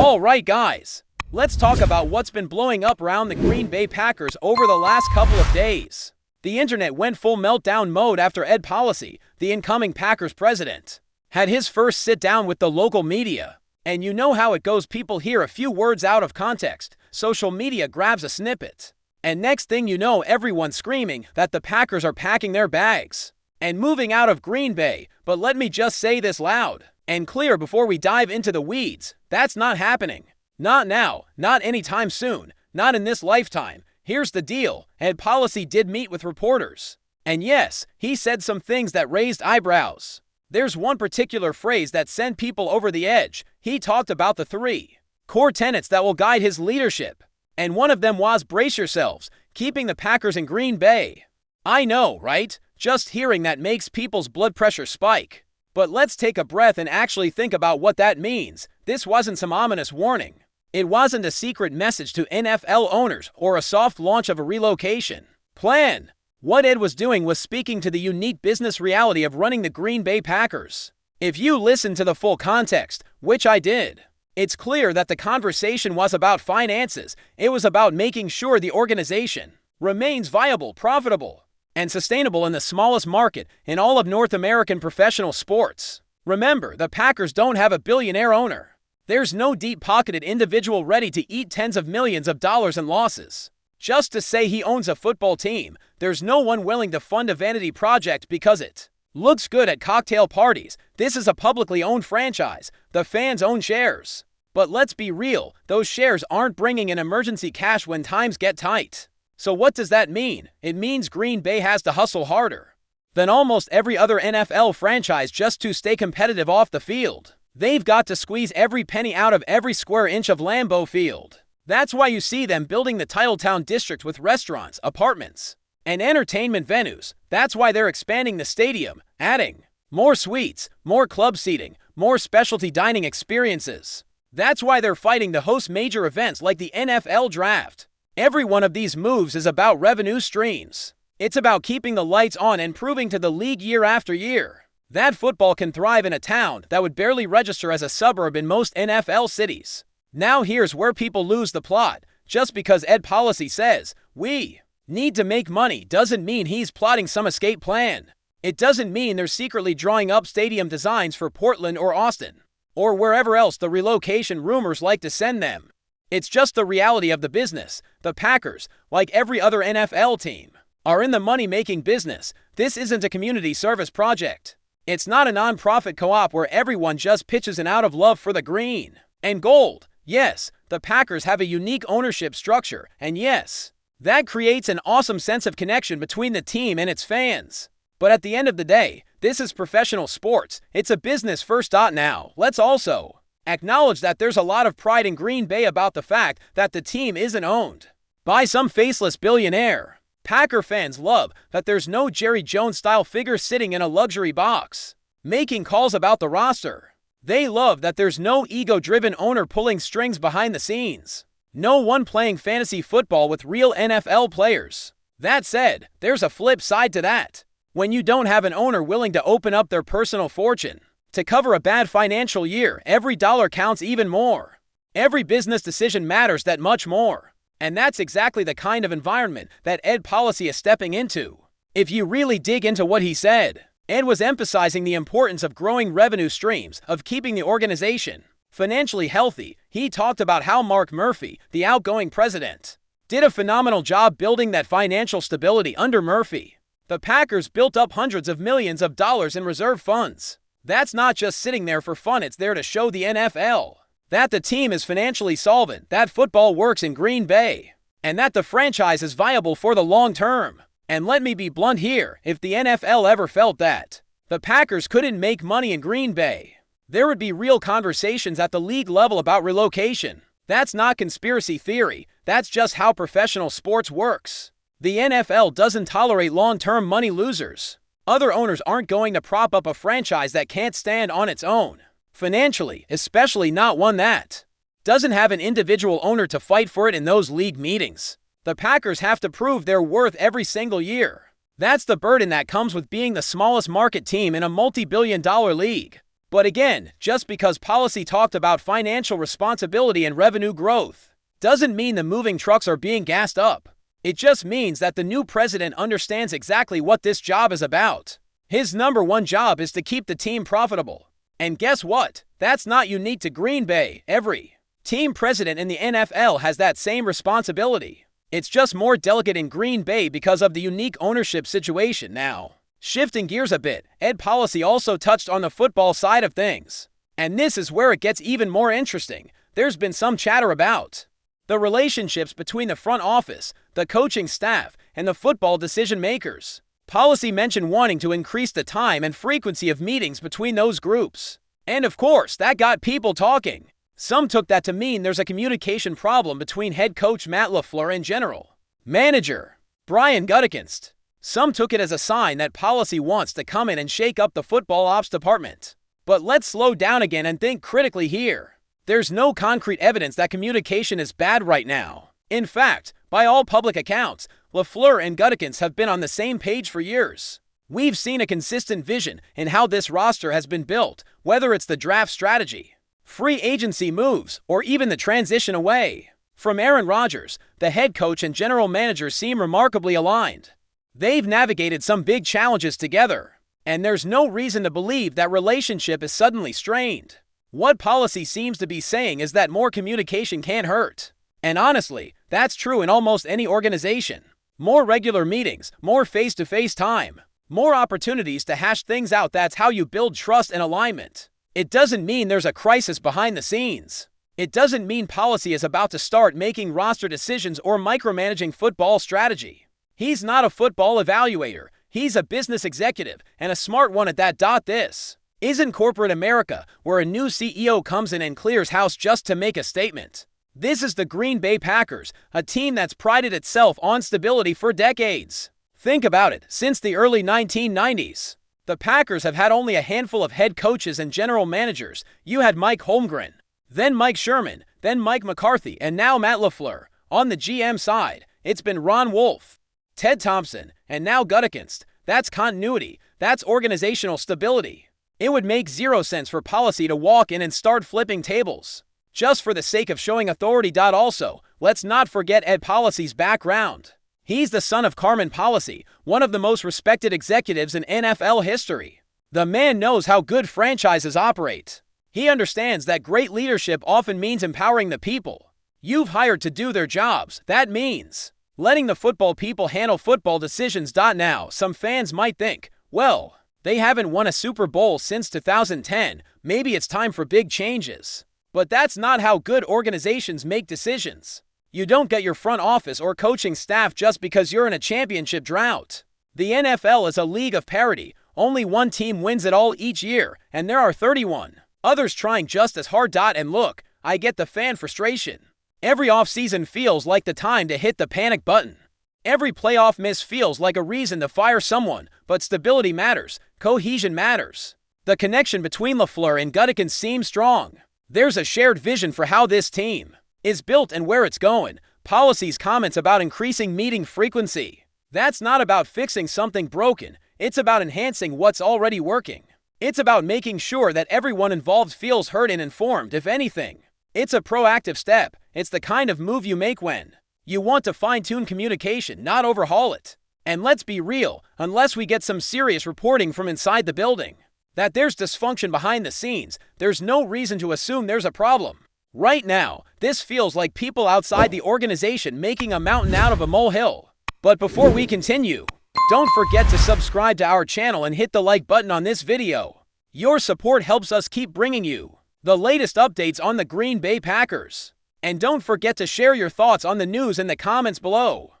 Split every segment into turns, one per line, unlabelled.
Alright guys, let's talk about what's been blowing up around the Green Bay Packers over the last couple of days. The internet went full meltdown mode after Ed Policy, the incoming Packers president, had his first sit-down with the local media. And you know how it goes, people hear a few words out of context, social media grabs a snippet, and next thing you know everyone's screaming that the Packers are packing their bags and moving out of Green Bay. But let me just say this loud and clear before we dive into the weeds, that's not happening. Not now, not anytime soon, not in this lifetime. Here's the deal, Ed Policy did meet with reporters. And yes, he said some things that raised eyebrows. There's one particular phrase that sent people over the edge. He talked about the 3 core tenets that will guide his leadership. And one of them was, brace yourselves, keeping the Packers in Green Bay. I know, right? Just hearing that makes people's blood pressure spike. But let's take a breath and actually think about what that means. This wasn't some ominous warning. It wasn't a secret message to NFL owners or a soft launch of a relocation plan. What Ed was doing was speaking to the unique business reality of running the Green Bay Packers. If you listen to the full context, which I did, it's clear that the conversation was about finances. It was about making sure the organization remains viable, profitable, and sustainable in the smallest market in all of North American professional sports. Remember, the Packers don't have a billionaire owner. There's no deep-pocketed individual ready to eat tens of millions of dollars in losses just to say he owns a football team. There's no one willing to fund a vanity project because it looks good at cocktail parties. This is a publicly owned franchise. The fans own shares. But let's be real, those shares aren't bringing in emergency cash when times get tight. So what does that mean? It means Green Bay has to hustle harder than almost every other NFL franchise just to stay competitive off the field. They've got to squeeze every penny out of every square inch of Lambeau Field. That's why you see them building the Titletown district with restaurants, apartments, and entertainment venues. That's why they're expanding the stadium, adding more suites, more club seating, more specialty dining experiences. That's why they're fighting to host major events like the NFL Draft. Every one of these moves is about revenue streams. It's about keeping the lights on and proving to the league year after year that football can thrive in a town that would barely register as a suburb in most NFL cities. Now here's where people lose the plot. Just because Ed Policy says, we need to make money, doesn't mean he's plotting some escape plan. It doesn't mean they're secretly drawing up stadium designs for Portland or Austin, or wherever else the relocation rumors like to send them. It's just the reality of the business. The Packers, like every other NFL team, are in the money-making business. This isn't a community service project. It's not a non-profit co-op where everyone just pitches in out of love for the green and gold. Yes, the Packers have a unique ownership structure, and yes, that creates an awesome sense of connection between the team and its fans. But at the end of the day, this is professional sports. It's a business first. Now, let's also acknowledge that there's a lot of pride in Green Bay about the fact that the team isn't owned by some faceless billionaire. Packer fans love that there's no Jerry Jones-style figure sitting in a luxury box making calls about the roster. They love that there's no ego-driven owner pulling strings behind the scenes. No one playing fantasy football with real NFL players. That said, there's a flip side to that. When you don't have an owner willing to open up their personal fortune to cover a bad financial year, every dollar counts even more. Every business decision matters that much more. And that's exactly the kind of environment that Ed Policy is stepping into. If you really dig into what he said, Ed was emphasizing the importance of growing revenue streams, of keeping the organization financially healthy. He talked about how Mark Murphy, the outgoing president, did a phenomenal job building that financial stability under Murphy. The Packers built up hundreds of millions of dollars in reserve funds. That's not just sitting there for fun, it's there to show the NFL that the team is financially solvent, that football works in Green Bay, and that the franchise is viable for the long term. And let me be blunt here, if the NFL ever felt that the Packers couldn't make money in Green Bay, there would be real conversations at the league level about relocation. That's not conspiracy theory, that's just how professional sports works. The NFL doesn't tolerate long-term money losers. Other owners aren't going to prop up a franchise that can't stand on its own financially, especially not one that doesn't have an individual owner to fight for it in those league meetings. The Packers have to prove their worth every single year. That's the burden that comes with being the smallest market team in a multi-billion-dollar league. But again, just because policy talked about financial responsibility and revenue growth doesn't mean the moving trucks are being gassed up. It just means that the new president understands exactly what this job is about. His number one job is to keep the team profitable. And guess what? That's not unique to Green Bay. Every team president in the NFL has that same responsibility. It's just more delicate in Green Bay because of the unique ownership situation now. Shifting gears a bit, Ed Policy also touched on the football side of things. And this is where it gets even more interesting. There's been some chatter about the relationships between the front office, the coaching staff, and the football decision makers. Policy mentioned wanting to increase the time and frequency of meetings between those groups. And of course, that got people talking. Some took that to mean there's a communication problem between head coach Matt LaFleur and general manager Brian Gutekunst. Some took it as a sign that Policy wants to come in and shake up the football ops department. But let's slow down again and think critically here. There's no concrete evidence that communication is bad right now. In fact, by all public accounts, LaFleur and Gutekunst have been on the same page for years. We've seen a consistent vision in how this roster has been built, whether it's the draft strategy, free agency moves, or even the transition away from Aaron Rodgers. The head coach and general manager seem remarkably aligned. They've navigated some big challenges together, and there's no reason to believe that relationship is suddenly strained. What Policy seems to be saying is that more communication can't hurt. And honestly, that's true in almost any organization. More regular meetings, more face-to-face time, more opportunities to hash things out. That's how you build trust and alignment. It doesn't mean there's a crisis behind the scenes. It doesn't mean Policy is about to start making roster decisions or micromanaging football strategy. He's not a football evaluator. He's a business executive, and a smart one at that. This isn't corporate America, where a new CEO comes in and clears house just to make a statement. This is the Green Bay Packers, a team that's prided itself on stability for decades. Think about it. Since the early 1990s, the Packers have had only a handful of head coaches and general managers. You had Mike Holmgren, then Mike Sherman, then Mike McCarthy, and now Matt LaFleur. On the GM side, it's been Ron Wolf, Ted Thompson, and now Gutekunst. That's continuity. That's organizational stability. It would make zero sense for Policy to walk in and start flipping tables just for the sake of showing authority. Also, let's not forget Ed Policy's background. He's the son of Carmen Policy, one of the most respected executives in NFL history. The man knows how good franchises operate. He understands that great leadership often means empowering the people you've hired to do their jobs. That means letting the football people handle football decisions. Now, some fans might think, well, they haven't won a Super Bowl since 2010. Maybe it's time for big changes. But that's not how good organizations make decisions. You don't get your front office or coaching staff just because you're in a championship drought. The NFL is a league of parity. Only one team wins it all each year, and there are 31 others trying just as hard. And look, I get the fan frustration. Every offseason feels like the time to hit the panic button. Every playoff miss feels like a reason to fire someone, but stability matters. Cohesion matters. The connection between LaFleur and Gutekunst seems strong. There's a shared vision for how this team is built and where it's going. Policy's comments about increasing meeting frequency. That's not about fixing something broken. It's about enhancing what's already working. It's about making sure that everyone involved feels heard and informed. If anything, it's a proactive step. It's the kind of move you make when you want to fine-tune communication, not overhaul it. And let's be real, unless we get some serious reporting from inside the building that there's dysfunction behind the scenes, there's no reason to assume there's a problem. Right now, this feels like people outside the organization making a mountain out of a molehill. But before we continue, don't forget to subscribe to our channel and hit the like button on this video. Your support helps us keep bringing you the latest updates on the Green Bay Packers. And don't forget to share your thoughts on the news in the comments below.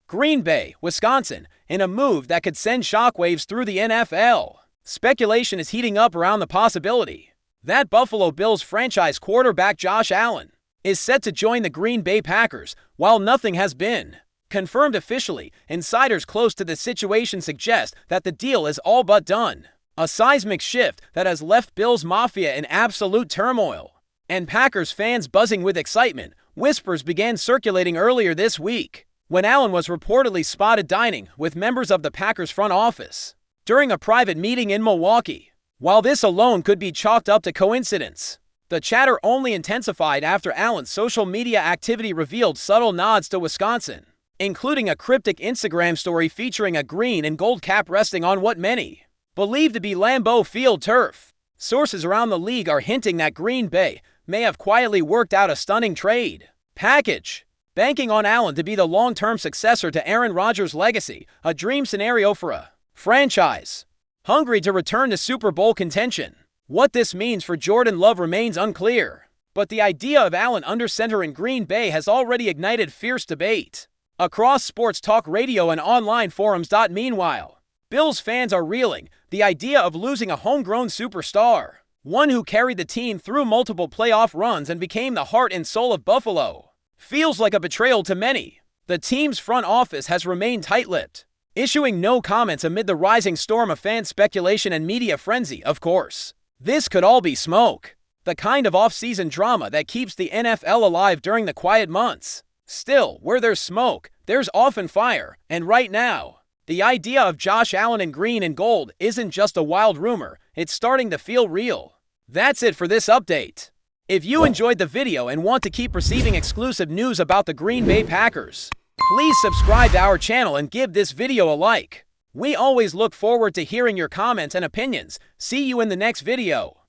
Green Bay, Wisconsin, in a move that could send shockwaves through the NFL. Speculation is heating up around the possibility that Buffalo Bills franchise quarterback Josh Allen is set to join the Green Bay Packers. While nothing has been confirmed officially, insiders close to the situation suggest that the deal is all but done. A seismic shift that has left Bills Mafia in absolute turmoil and Packers fans buzzing with excitement. Whispers began circulating earlier this week when Allen was reportedly spotted dining with members of the Packers front office during a private meeting in Milwaukee. While this alone could be chalked up to coincidence, the chatter only intensified after Allen's social media activity revealed subtle nods to Wisconsin, including a cryptic Instagram story featuring a green and gold cap resting on what many believe to be Lambeau Field turf. Sources around the league are hinting that Green Bay may have quietly worked out a stunning trade package, banking on Allen to be the long-term successor to Aaron Rodgers' legacy, a dream scenario for a franchise hungry to return to Super Bowl contention. What this means for Jordan Love remains unclear, but the idea of Allen under center in Green Bay has already ignited fierce debate across sports talk radio and online forums. Meanwhile, Bills fans are reeling. The idea of losing a homegrown superstar, one who carried the team through multiple playoff runs and became the heart and soul of Buffalo, feels like a betrayal to many. The team's front office has remained tight-lipped, issuing no comments amid the rising storm of fan speculation and media frenzy. Of course, this could all be smoke, the kind of off-season drama that keeps the NFL alive during the quiet months. Still, where there's smoke, there's often fire, and right now, the idea of Josh Allen in green and gold isn't just a wild rumor, it's starting to feel real. That's it for this update. If you enjoyed the video and want to keep receiving exclusive news about the Green Bay Packers, please subscribe to our channel and give this video a like. We always look forward to hearing your comments and opinions. See you in the next video.